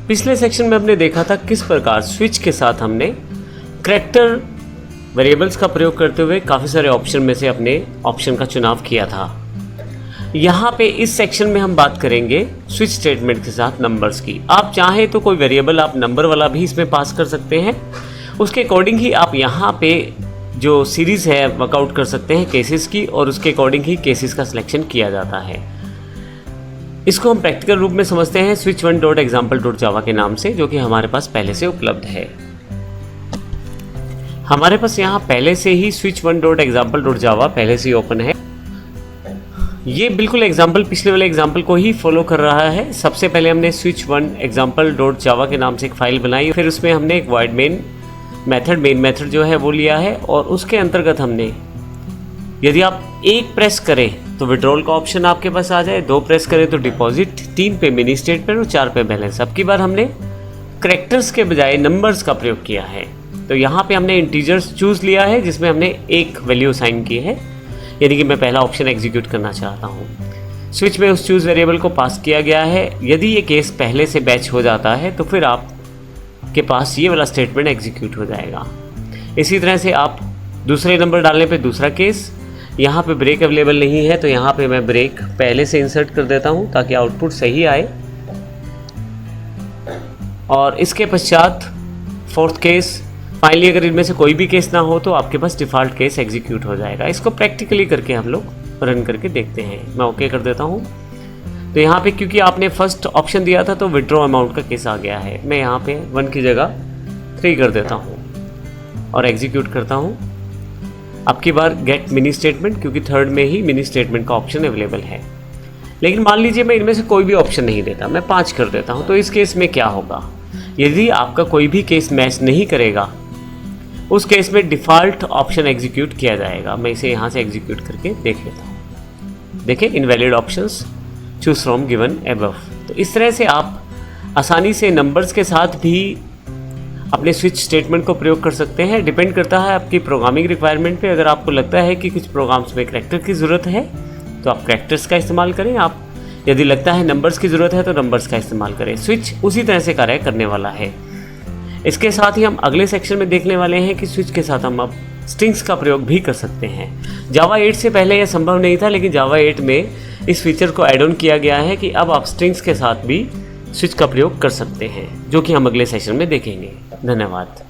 पिछले सेक्शन में हमने देखा था किस प्रकार स्विच के साथ हमने करैक्टर वेरिएबल्स का प्रयोग करते हुए काफ़ी सारे ऑप्शन में से अपने ऑप्शन का चुनाव किया था। यहाँ पे इस सेक्शन में हम बात करेंगे स्विच स्टेटमेंट के साथ नंबर्स की। आप चाहें तो कोई वेरिएबल आप नंबर वाला भी इसमें पास कर सकते हैं, उसके अकॉर्डिंग ही आप यहाँ पे जो सीरीज़ है वर्कआउट कर सकते हैं केसेस की, और उसके अकॉर्डिंग ही केसेस का सिलेक्शन किया जाता है। इसको हम प्रैक्टिकल रूप में समझते हैं switch1.example.java के नाम से, जो कि हमारे पास पहले से उपलब्ध है। हमारे पास यहाँ पहले से ही switch1.example.java पहले से ही ओपन है। ये बिल्कुल एग्जाम्पल पिछले वाले एग्जाम्पल को ही फॉलो कर रहा है। सबसे पहले हमने switch1example.java के नाम से एक फाइल बनाई, फिर उसमें हमने एक void मेन मेथड जो है वो लिया है, और उसके अंतर्गत हमने, यदि आप एक प्रेस करें तो विड्रॉल का ऑप्शन आपके पास आ जाए, 2 प्रेस करें तो डिपॉजिट, 3 पे मिनी स्टेटमेंट और 4 पे बैलेंस। अब की बार हमने करैक्टर्स के बजाय नंबर्स का प्रयोग किया है। तो यहाँ पे हमने इंटीजर्स चूज़ लिया है जिसमें हमने एक वैल्यू असाइन की है, यानी कि मैं पहला ऑप्शन एग्जीक्यूट करना चाहता हूँ। स्विच में उस चूज़ वेरिएबल को पास किया गया है। यदि ये केस पहले से बैच हो जाता है तो फिर आपके पास ये वाला स्टेटमेंट एग्जीक्यूट हो जाएगा। इसी तरह से आप दूसरे नंबर डालने पे दूसरा केस, यहाँ पे ब्रेक अवेलेबल नहीं है तो यहाँ पे मैं ब्रेक पहले से इंसर्ट कर देता हूँ ताकि आउटपुट सही आए। और इसके पश्चात फोर्थ केस, फाइनली अगर इनमें से कोई भी केस ना हो तो आपके पास डिफ़ॉल्ट केस एग्जीक्यूट हो जाएगा। इसको प्रैक्टिकली करके हम लोग रन करके देखते हैं। मैं ओके कर देता हूँ। तो यहाँ पे क्योंकि आपने फर्स्ट ऑप्शन दिया था तो विड्रॉ अमाउंट का केस आ गया है। मैं यहाँ पे 1 की जगह 3 कर देता हूँ और एग्जीक्यूट करता हूँ। अब की बार गेट मिनी स्टेटमेंट, क्योंकि थर्ड में ही मिनी स्टेटमेंट का ऑप्शन अवेलेबल है। लेकिन मान लीजिए मैं इनमें से कोई भी ऑप्शन नहीं देता, मैं 5 कर देता हूँ, तो इस केस में क्या होगा? यदि आपका कोई भी केस मैच नहीं करेगा, उस केस में डिफ़ॉल्ट ऑप्शन एग्जीक्यूट किया जाएगा। मैं इसे यहाँ से एग्जीक्यूट करके देख लेता हूँ। देखिए, invalid options choose from given above. तो इस तरह से आप आसानी से नंबर्स के साथ भी अपने स्विच स्टेटमेंट को प्रयोग कर सकते हैं। डिपेंड करता है आपकी प्रोग्रामिंग रिक्वायरमेंट पे। अगर आपको लगता है कि कुछ प्रोग्राम्स में करैक्टर की ज़रूरत है तो आप करैक्टर्स का इस्तेमाल करें। आप यदि लगता है नंबर्स की ज़रूरत है तो नंबर्स का इस्तेमाल करें। स्विच उसी तरह से कार्य करने वाला है। इसके साथ ही हम अगले सेक्शन में देखने वाले हैं कि स्विच के साथ हम अब स्ट्रिंग्स का प्रयोग भी कर सकते हैं। जावा 8 से पहले यह संभव नहीं था, लेकिन जावा 8 में इस फीचर को ऐड ऑन किया गया है कि अब आप स्ट्रिंग्स के साथ भी स्विच का प्रयोग कर सकते हैं, जो कि हम अगले सेशन में देखेंगे। धन्यवाद।